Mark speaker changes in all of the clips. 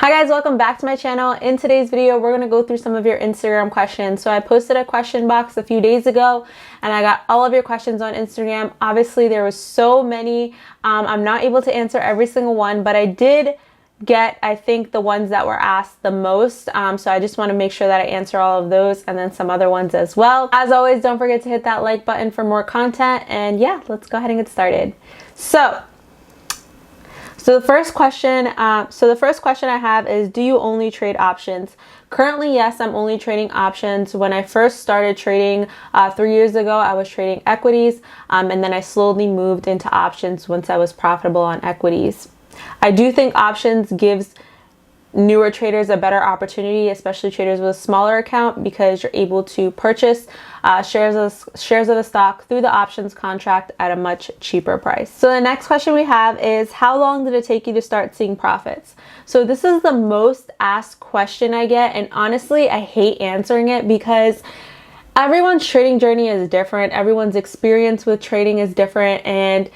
Speaker 1: Hi guys, welcome back to my channel. In today's video, we're going to go through some of your Instagram questions. So I posted a question box a few days ago and I got all of your questions on Instagram. Obviously, there was so many. I'm not able to answer every single one, but I did get, I think, the ones that were asked the most. So I just want to make sure that I answer all of those and then some other ones as well. As always, don't forget to hit that like button for more content. And yeah, let's go ahead and get started. So the first question I have is, do you only trade options? Currently, yes, I'm only trading options. When I first started trading 3 years ago, I was trading equities, and then I slowly moved into options once I was profitable on equities. I do think options gives newer traders a better opportunity, especially traders with a smaller account, because you're able to purchase shares of the stock through the options contract at a much cheaper price. So the next question we have is, how long did it take you to start seeing profits? So this is the most asked question I get, and honestly, I hate answering it because everyone's trading journey is different. Everyone's experience with trading is different, and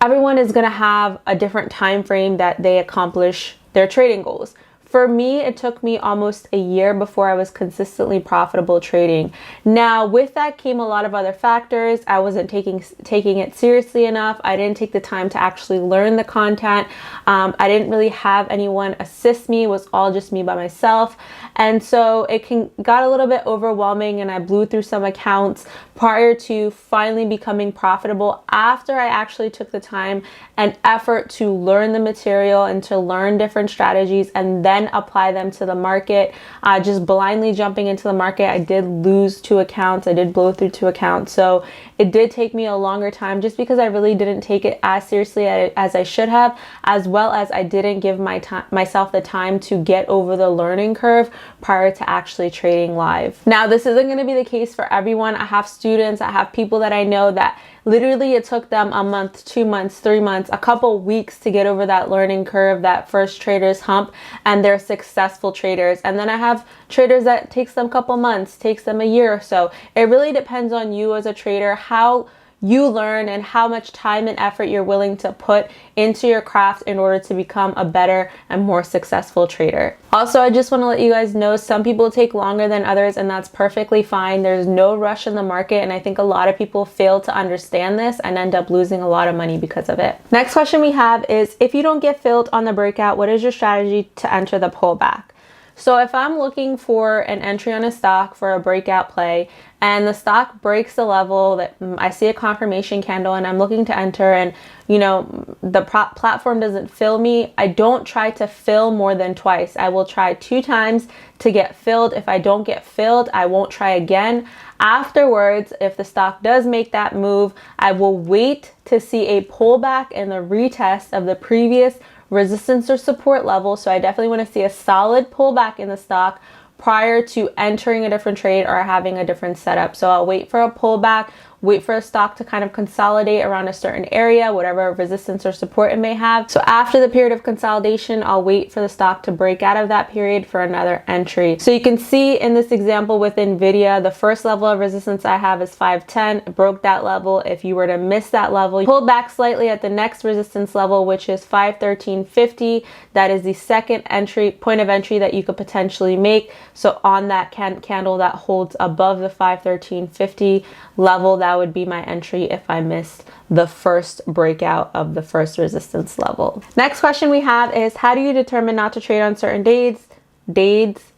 Speaker 1: everyone is going to have a different time frame that they accomplish their trading goals. For me, it took me almost a year before I was consistently profitable trading. Now, with that came a lot of other factors. I wasn't taking it seriously enough. I didn't take the time to actually learn the content. I didn't really have anyone assist me. It was all just me by myself. And so it got a little bit overwhelming, and I blew through some accounts prior to finally becoming profitable after I actually took the time and effort to learn the material and to learn different strategies and then apply them to the market. Just blindly jumping into the market, I did lose 2 accounts. I did blow through 2 accounts. So it did take me a longer time just because I really didn't take it as seriously as I should have, as well as I didn't give myself the time to get over the learning curve prior to actually trading live. Now, this isn't going to be the case for everyone. I have students, I have people that I know that literally it took them a month, 2 months, 3 months, a couple weeks to get over that learning curve, that first trader's hump, and they're successful traders. And then I have traders that takes them a couple months, takes them a year or so. It really depends on you as a trader, how you learn and how much time and effort you're willing to put into your craft in order to become a better and more successful trader. Also, I just want to let you guys know, some people take longer than others, and that's perfectly fine. There's no rush in the market, and I think a lot of people fail to understand this and end up losing a lot of money because of it. Next question we have is, if you don't get filled on the breakout, what is your strategy to enter the pullback? So if I'm looking for an entry on a stock for a breakout play and the stock breaks the level that I see a confirmation candle and I'm looking to enter, and the platform doesn't fill me, I don't try to fill more than twice. I will try 2 times to get filled. If I don't get filled, I won't try again. Afterwards, if the stock does make that move, I will wait to see a pullback and the retest of the previous resistance or support level. So I definitely want to see a solid pullback in the stock prior to entering a different trade or having a different setup. So I'll wait for a pullback, wait for a stock to kind of consolidate around a certain area, whatever resistance or support it may have. So after the period of consolidation, I'll wait for the stock to break out of that period for another entry. So you can see in this example with NVIDIA, the first level of resistance I have is 510. It broke that level. If you were to miss that level, you pull back slightly at the next resistance level, which is 513.50. That is the second point of entry that you could potentially make. So on that candle that holds above the 513.50 level, that would be my entry if I missed the first breakout of the first resistance level. Next question we have is, how do you determine not to trade on certain days besides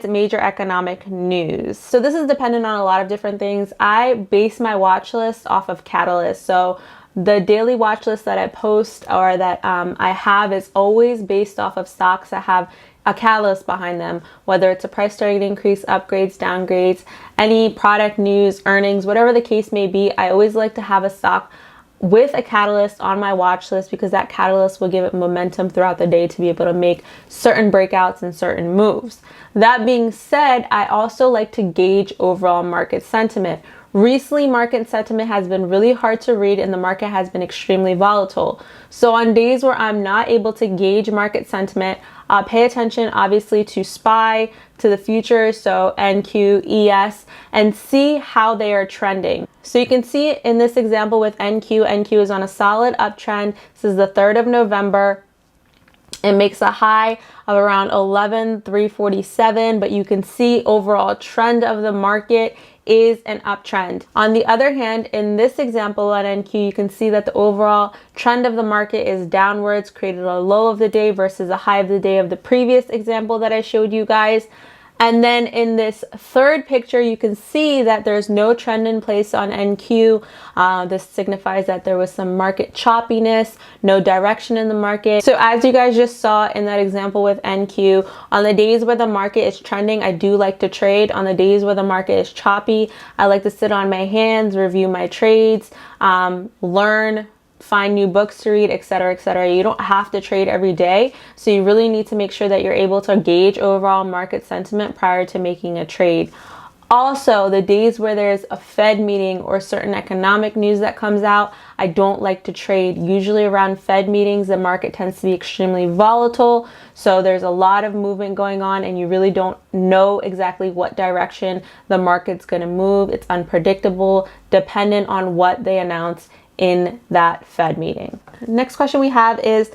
Speaker 1: major economic news? So this is dependent on a lot of different things. I base my watch list off of catalysts. So the daily watch list that I post or that I have is always based off of stocks that have a catalyst behind them, whether it's a price target increase, upgrades, downgrades, any product news, earnings, whatever the case may be. I always like to have a stock with a catalyst on my watch list because that catalyst will give it momentum throughout the day to be able to make certain breakouts and certain moves. That being said, I also like to gauge overall market sentiment. Recently, market sentiment has been really hard to read and the market has been extremely volatile. So on days where I'm not able to gauge market sentiment, pay attention obviously to SPY, to the futures, so NQ, ES, and see how they are trending. So you can see in this example with NQ is on a solid uptrend. This is the 3rd of November. It makes a high of around 11,347, but you can see overall trend of the market is an uptrend. On the other hand, in this example at NQ, you can see that the overall trend of the market is downwards, created a low of the day versus a high of the day of the previous example that I showed you guys. And then in this third picture, you can see that there's no trend in place on NQ. This signifies that there was some market choppiness, no direction in the market. So as you guys just saw in that example with NQ, on the days where the market is trending, I do like to trade. On the days where the market is choppy, I like to sit on my hands, review my trades, learn, find new books to read, etc., etc. You don't have to trade every day, so you really need to make sure that you're able to gauge overall market sentiment prior to making a trade. Also, the days where there's a Fed meeting or certain economic news that comes out, I don't like to trade. Usually around Fed meetings, the market tends to be extremely volatile, so there's a lot of movement going on and you really don't know exactly what direction the market's going to move. It's unpredictable, dependent on what they announce in that Fed meeting. Next question we have is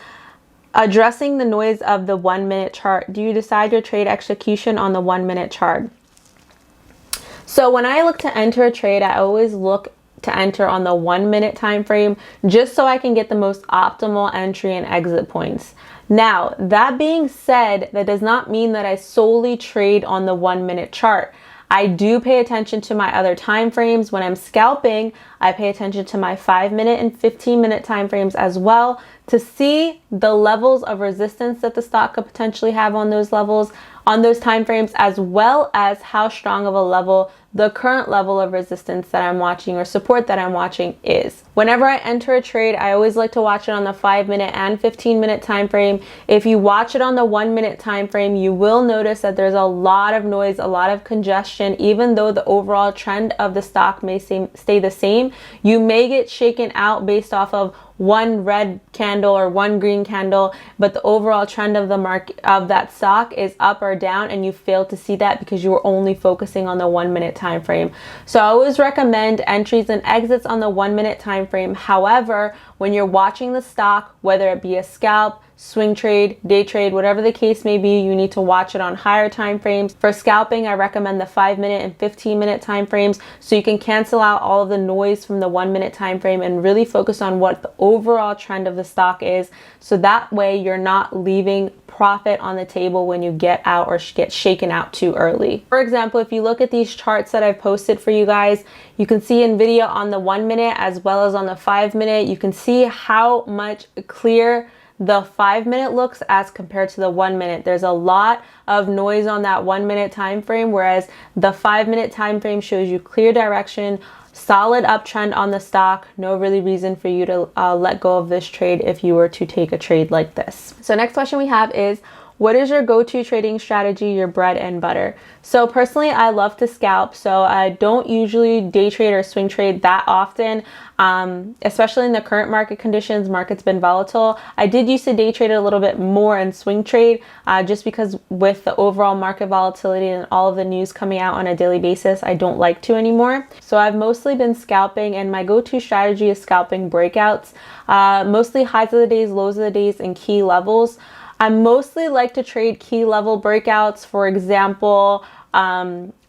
Speaker 1: addressing the noise of the 1 minute chart. Do you decide your trade execution on the 1 minute chart? So when I look to enter a trade, I always look to enter on the 1 minute time frame just so I can get the most optimal entry and exit points. Now, that being said, that does not mean that I solely trade on the 1 minute chart. I do pay attention to my other time frames. When I'm scalping, I pay attention to my 5 minute and 15 minute time frames as well to see the levels of resistance that the stock could potentially have on those levels, on those time frames, as well as how strong of a level the current level of resistance that I'm watching or support that I'm watching is. Whenever I enter a trade, I always like to watch it on the 5 minute and 15 minute time frame. If you watch it on the 1 minute time frame, you will notice that there's a lot of noise, a lot of congestion. Even though the overall trend of the stock may stay the same, you may get shaken out based off of one red candle or one green candle, but the overall trend of the market of that stock is up or down, and you fail to see that because you were only focusing on the 1 minute time frame. So I always recommend entries and exits on the 1 minute time frame. However, when you're watching the stock, whether it be a scalp, swing trade, day trade, whatever the case may be, you need to watch it on higher time frames. For scalping, I recommend the 5 minute and 15 minute time frames so you can cancel out all of the noise from the 1 minute time frame and really focus on what the overall trend of the stock is, so that way you're not leaving profit on the table when you get out or get shaken out too early. For example, if you look at these charts that I've posted for you guys, you can see in video on the 1 minute as well as on the 5 minute, you can see how much clear the 5 minute looks as compared to the 1 minute. There's a lot of noise on that 1 minute time frame, whereas the 5 minute time frame shows you clear direction, solid uptrend on the stock. No really reason for you to let go of this trade if you were to take a trade like this. So next question we have is, what is your go-to trading strategy, your bread and butter? So personally, I love to scalp, so I don't usually day trade or swing trade that often, especially in the current market conditions. Market's been volatile. I did used to day trade a little bit more and swing trade just because with the overall market volatility and all of the news coming out on a daily basis, I don't like to anymore. So I've mostly been scalping, and my go-to strategy is scalping breakouts, mostly highs of the days, lows of the days, and key levels. I mostly like to trade key level breakouts, for example,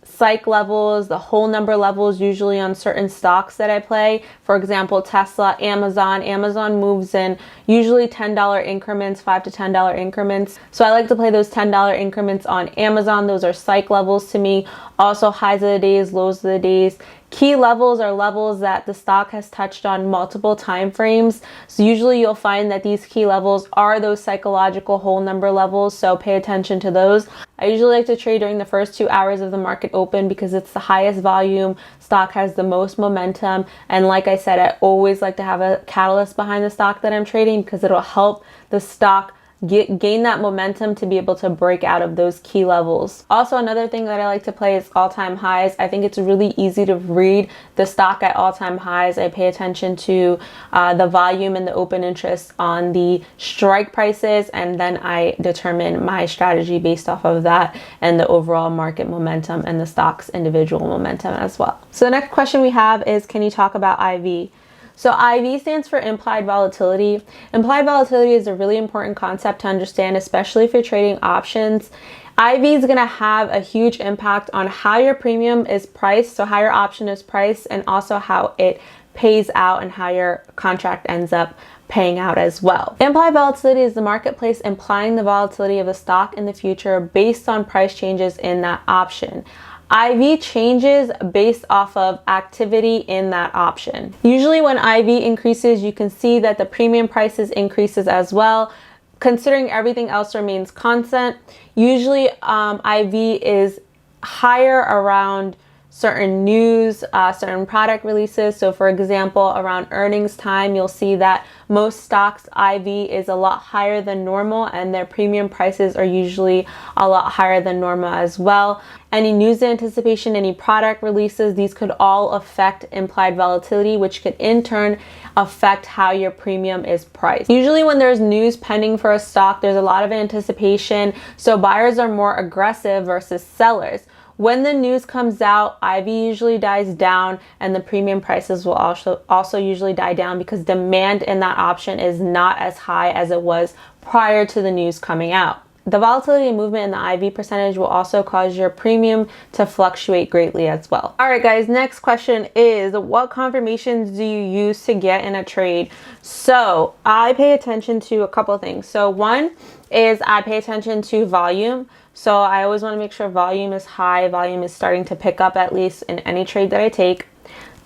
Speaker 1: psych levels, the whole number levels, usually on certain stocks that I play. For example, Tesla, Amazon. Amazon moves in usually $10 increments, $5 to $10 increments. So I like to play those $10 increments on Amazon. Those are psych levels to me. Also highs of the days, lows of the days. Key levels are levels that the stock has touched on multiple time frames. So usually you'll find that these key levels are those psychological whole number levels, so pay attention to those. I usually like to trade during the first 2 hours of the market open because it's the highest volume, stock has the most momentum, and like I said, I always like to have a catalyst behind the stock that I'm trading because it'll help the stock gain that momentum to be able to break out of those key levels. Also, another thing that I like to play is all-time highs. I think it's really easy to read the stock at all-time highs. I pay attention to the volume and the open interest on the strike prices, and then I determine my strategy based off of that and the overall market momentum and the stock's individual momentum as well. So the next question we have is, can you talk about IV? So IV stands for implied volatility. Implied volatility is a really important concept to understand, especially if you're trading options. IV is going to have a huge impact on how your premium is priced, so how your option is priced, and also how it pays out and how your contract ends up paying out as well. Implied volatility is the marketplace implying the volatility of a stock in the future based on price changes in that option. IV changes based off of activity in that option. Usually when IV increases, you can see that the premium prices increases as well. Considering everything else remains constant, usually IV is higher around certain news, certain product releases. So for example, around earnings time, you'll see that most stocks IV is a lot higher than normal, and their premium prices are usually a lot higher than normal as well. Any news anticipation, any product releases, these could all affect implied volatility, which could in turn affect how your premium is priced. Usually when there's news pending for a stock, there's a lot of anticipation, so buyers are more aggressive versus sellers. When the news comes out, IV usually dies down, and the premium prices will also usually die down because demand in that option is not as high as it was prior to the news coming out. The volatility and movement in the IV percentage will also cause your premium to fluctuate greatly as well. All right, guys, next question is, what confirmations do you use to get in a trade? So I pay attention to a couple of things. So one is I pay attention to volume. So I always want to make sure volume is high, volume is starting to pick up at least in any trade that I take.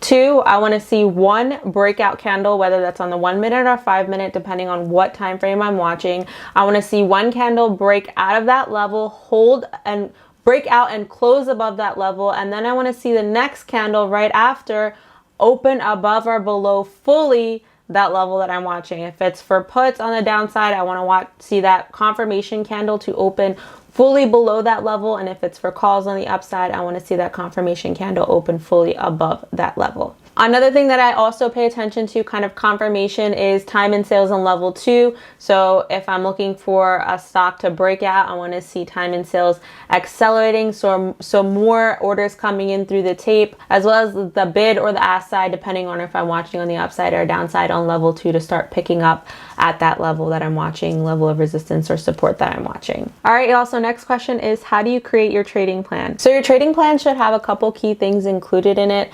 Speaker 1: Two, I want to see one breakout candle, whether that's on the 1 minute or 5 minute, depending on what time frame I'm watching. I want to see one candle break out of that level, hold and break out and close above that level. And then I want to see the next candle right after open above or below fully that level that I'm watching. If it's for puts on the downside, I want to see that confirmation candle to open fully below that level, and if it's for calls on the upside, I want to see that confirmation candle open fully above that level. Another thing that I also pay attention to, kind of confirmation, is time and sales on level 2. So if I'm looking for a stock to break out, I want to see time and sales accelerating, so more orders coming in through the tape, as well as the bid or the ask side, depending on if I'm watching on the upside or downside on level 2, to start picking up at that level that I'm watching, level of resistance or support that I'm watching. All right, y'all, so next question is, how do you create your trading plan? So your trading plan should have a couple key things included in it.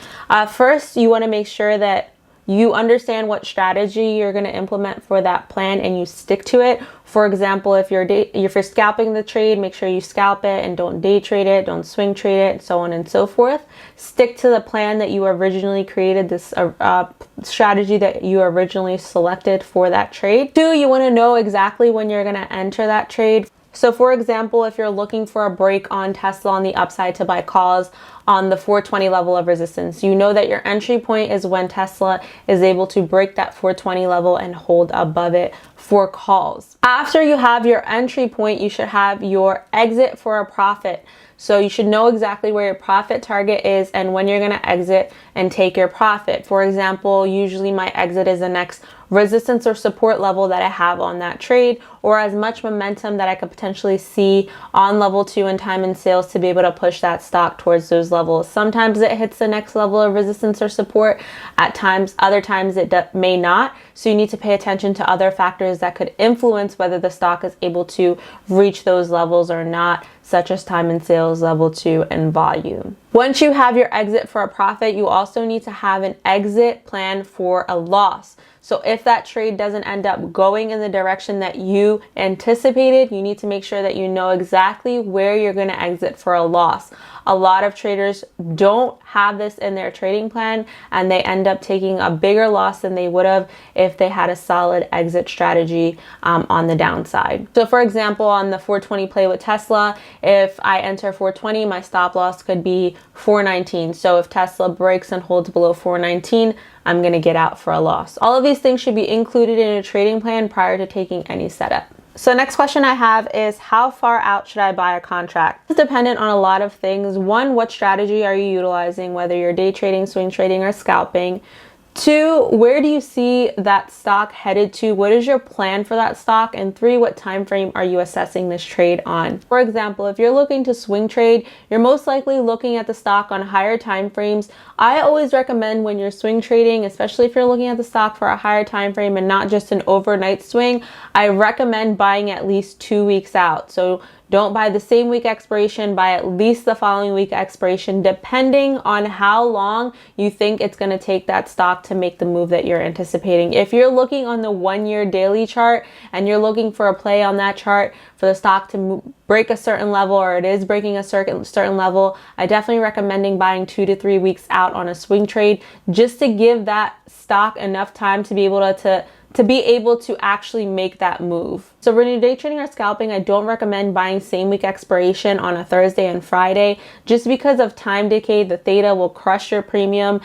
Speaker 1: First, you want to make sure that you understand what strategy you're going to implement for that plan and you stick to it. For example, if you're scalping the trade, make sure you scalp it and don't day trade it, don't swing trade it, so on and so forth. Stick to the plan that you originally created, this strategy that you originally selected for that trade. Two, you want to know exactly when you're going to enter that trade. So for example, if you're looking for a break on Tesla on the upside to buy calls on the 420 level of resistance, you know that your entry point is when Tesla is able to break that 420 level and hold above it for calls. After you have your entry point, you should have your exit for a profit. So you should know exactly where your profit target is and when you're going to exit and take your profit. For example, usually my exit is the next resistance or support level that I have on that trade, or as much momentum that I could potentially see on level 2 in time and sales to be able to push that stock towards those levels. Sometimes it hits the next level of resistance or support. At times, other times it may not. So you need to pay attention to other factors that could influence whether the stock is able to reach those levels or not, such as time and sales, level 2, and volume. Once you have your exit for a profit, you also need to have an exit plan for a loss. So if that trade doesn't end up going in the direction that you anticipated, you need to make sure that you know exactly where you're going to exit for a loss. A lot of traders don't have this in their trading plan, and they end up taking a bigger loss than they would have if they had a solid exit strategy on the downside. So for example, on the 420 play with Tesla, if I enter 420, my stop loss could be 419. So if Tesla breaks and holds below 419, I'm going to get out for a loss. All of these things should be included in a trading plan prior to taking any setup. So next question I have is, how far out should I buy a contract? It's dependent on a lot of things. One, what strategy are you utilizing, whether you're day trading, swing trading, or scalping? 2, where do you see that stock headed to? What is your plan for that stock? And 3, what time frame are you assessing this trade on? For example, if you're looking to swing trade, you're most likely looking at the stock on higher time frames. I always recommend when you're swing trading, especially if you're looking at the stock for a higher time frame and not just an overnight swing, I recommend buying at least 2 weeks out. So don't buy the same week expiration, buy at least the following week expiration, depending on how long you think it's going to take that stock to make the move that you're anticipating. If you're looking on the 1-year daily chart and you're looking for a play on that chart for the stock to break a certain level, or it is breaking a certain level, I definitely recommending buying 2 to 3 weeks out on a swing trade, just to give that stock enough time to be able to actually make that move. So when you're day trading or scalping, I don't recommend buying same week expiration on a Thursday and Friday, just because of time decay. The theta will crush your premium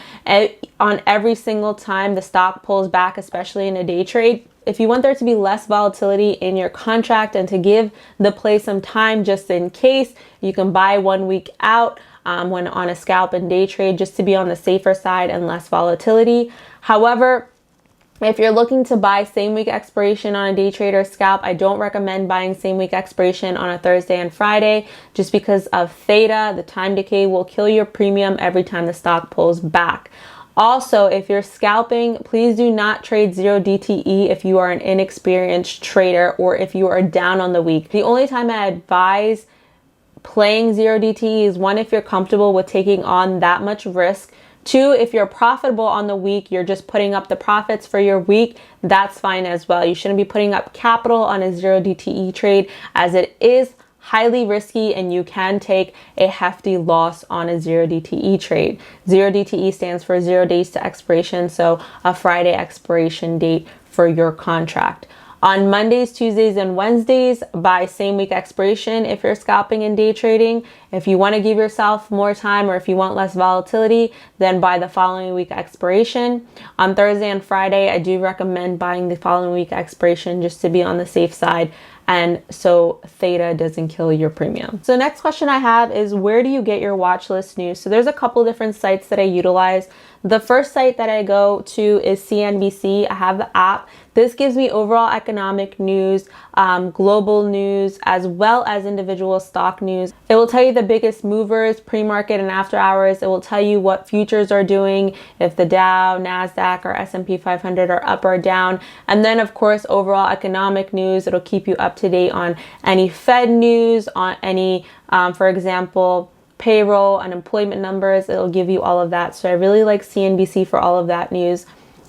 Speaker 1: on every single time the stock pulls back, especially in a day trade. If you want there to be less volatility in your contract and to give the play some time just in case, you can buy 1 week out when on a scalp and day trade, just to be on the safer side and less volatility. However, if you're looking to buy same week expiration on a day trade or scalp, I don't recommend buying same week expiration on a Thursday and Friday, just because of theta. The time decay will kill your premium every time the stock pulls back. Also, if you're scalping, please do not trade 0 DTE if you are an inexperienced trader or if you are down on the week. The only time I advise playing 0 DTE is 1, if you're comfortable with taking on that much risk. 2, if you're profitable on the week, you're just putting up the profits for your week, that's fine as well. You shouldn't be putting up capital on a 0 DTE trade, as it is highly risky and you can take a hefty loss on a 0 DTE trade. 0 DTE stands for 0 days to expiration, so a Friday expiration date for your contract. On Mondays, Tuesdays, and Wednesdays, buy same week expiration if you're scalping and day trading. If you want to give yourself more time, or if you want less volatility, then buy the following week expiration. On Thursday and Friday, I do recommend buying the following week expiration just to be on the safe side, and so theta doesn't kill your premium. So next question I have is, where do you get your watch list news? So there's a couple different sites that I utilize. The first site that I go to is CNBC. I have the app. This gives me overall economic news, global news, as well as individual stock news. It will tell you the biggest movers, pre-market and after hours. It will tell you what futures are doing, if the Dow, NASDAQ, or S&P 500 are up or down. And then, of course, overall economic news. It'll keep you up to date on any Fed news, on any, for example, payroll, unemployment numbers. It'll give you all of that. So I really like CNBC for all of that news.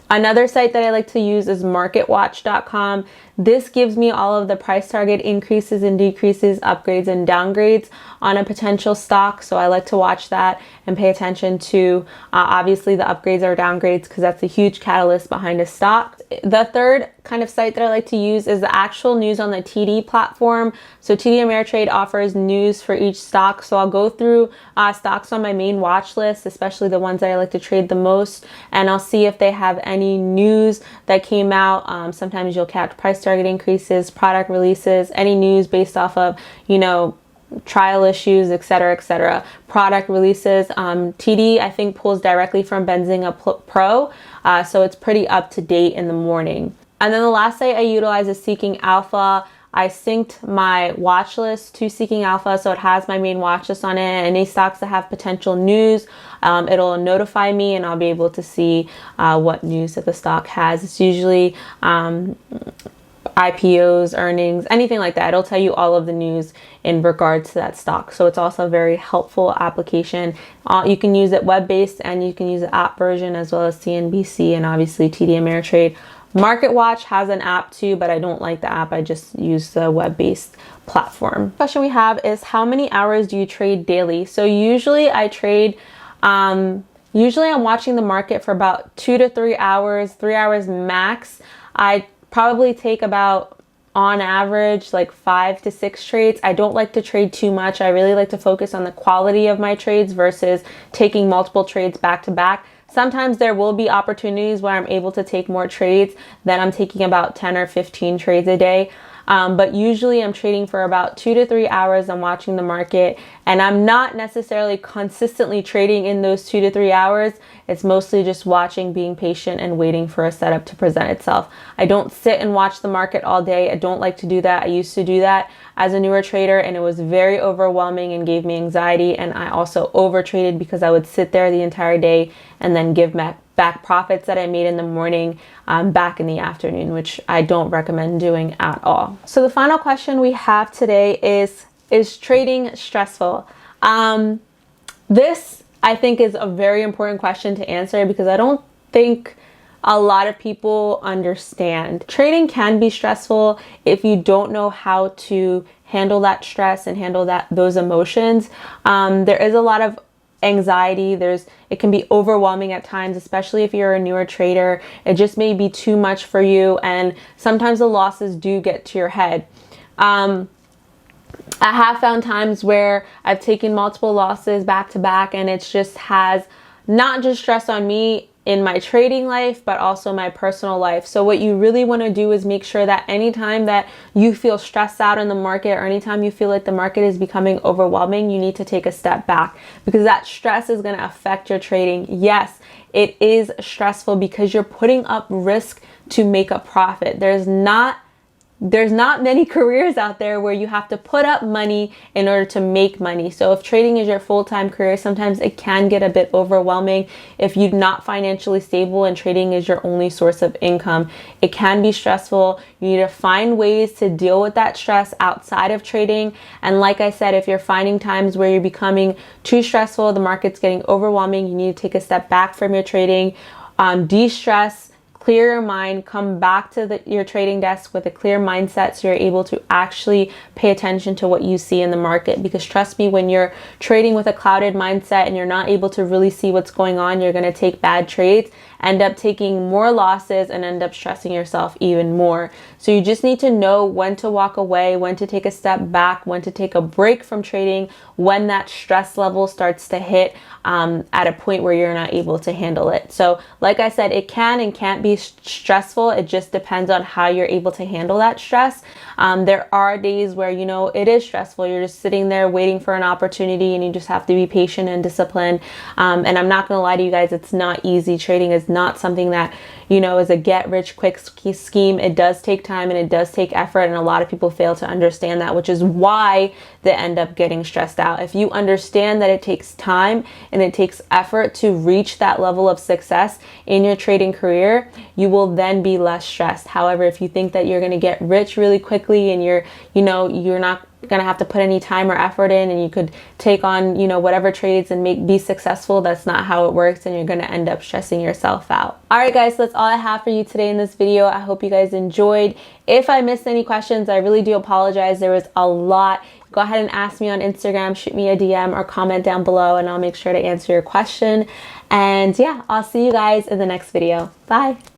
Speaker 1: Another site that I like to use is Marketwatch.com. This gives me all of the price target increases and decreases, upgrades and downgrades on a potential stock. So I like to watch that and pay attention to obviously the upgrades or downgrades, because that's a huge catalyst behind a stock. The third kind of site that I like to use is the actual news on the TD platform. So TD Ameritrade offers news for each stock. So I'll go through stocks on my main watch list, especially the ones that I like to trade the most, and I'll see if they have any news that came out. Sometimes you'll catch price target increases, product releases, any news based off of, trial issues, etc. Product releases. TD, I think, pulls directly from Benzinga Pro, so it's pretty up to date in the morning. And then the last site I utilize is Seeking Alpha. I synced my watch list to Seeking Alpha, so it has my main watch list on it. Any stocks that have potential news, it'll notify me, and I'll be able to see what news that the stock has. It's usually IPOs, earnings, anything like that. It'll tell you all of the news in regards to that stock. So it's also a very helpful application. You can use it web-based, and you can use the app version, as well as CNBC and obviously TD Ameritrade. Marketwatch has an app too, but I don't like the app. I just use the web-based platform. Question we have is, how many hours do you trade daily? So usually I trade, usually I'm watching the market for about 2 to 3 hours, 3 hours max. I probably take about, on average, like 5 to 6 trades. I don't like to trade too much. I really like to focus on the quality of my trades versus taking multiple trades back to back. Sometimes there will be opportunities where I'm able to take more trades, then I'm taking about 10 or 15 trades a day. But usually I'm trading for about 2 to 3 hours. I'm watching the market, and I'm not necessarily consistently trading in those 2 to 3 hours. It's mostly just watching, being patient, and waiting for a setup to present itself. I don't sit and watch the market all day. I don't like to do that. I used to do that as a newer trader, and it was very overwhelming and gave me anxiety. And I also over traded because I would sit there the entire day and then give back profits that I made in the morning back in the afternoon, which I don't recommend doing at all. So the final question we have today is trading stressful? This, I think, is a very important question to answer because I don't think a lot of people understand. Trading can be stressful if you don't know how to handle that stress and handle those emotions. There is a lot of anxiety. It can be overwhelming at times, especially if you're a newer trader. It just may be too much for you, and sometimes the losses do get to your head. I have found times where I've taken multiple losses back to back, and it just has not just stress on me in my trading life, but also my personal life. So what you really want to do is make sure that anytime that you feel stressed out in the market, or anytime you feel like the market is becoming overwhelming, you need to take a step back, because that stress is going to affect your trading. Yes, it is stressful because you're putting up risk to make a profit. There's not many careers out there where you have to put up money in order to make money. So if trading is your full-time career, sometimes it can get a bit overwhelming. If you're not financially stable and trading is your only source of income, it can be stressful. You need to find ways to deal with that stress outside of trading. And like I said, if you're finding times where you're becoming too stressful, the market's getting overwhelming, you need to take a step back from your trading, de-stress, clear your mind, come back to your trading desk with a clear mindset so you're able to actually pay attention to what you see in the market. Because trust me, when you're trading with a clouded mindset and you're not able to really see what's going on, you're going to take bad trades, end up taking more losses, and end up stressing yourself even more. So you just need to know when to walk away, when to take a step back, when to take a break from trading, when that stress level starts to hit at a point where you're not able to handle it. So like I said, it can and can't be stressful. It just depends on how you're able to handle that stress. There are days where, it is stressful. You're just sitting there waiting for an opportunity, and you just have to be patient and disciplined. And I'm not going to lie to you guys, it's not easy. Trading is not something that, is a get rich quick scheme. It does take time and it does take effort. And a lot of people fail to understand that, which is why they end up getting stressed out. If you understand that it takes time and it takes effort to reach that level of success in your trading career, you will then be less stressed. However, if you think that you're going to get rich really quickly and you're not going to have to put any time or effort in, and you could take on, whatever trades and be successful, that's not how it works, and you're going to end up stressing yourself out. All right, guys, that's all I have for you today in this video. I hope you guys enjoyed. If I missed any questions, I really do apologize. There was a lot. Go ahead and ask me on Instagram, shoot me a DM or comment down below, and I'll make sure to answer your question. And yeah, I'll see you guys in the next video. Bye.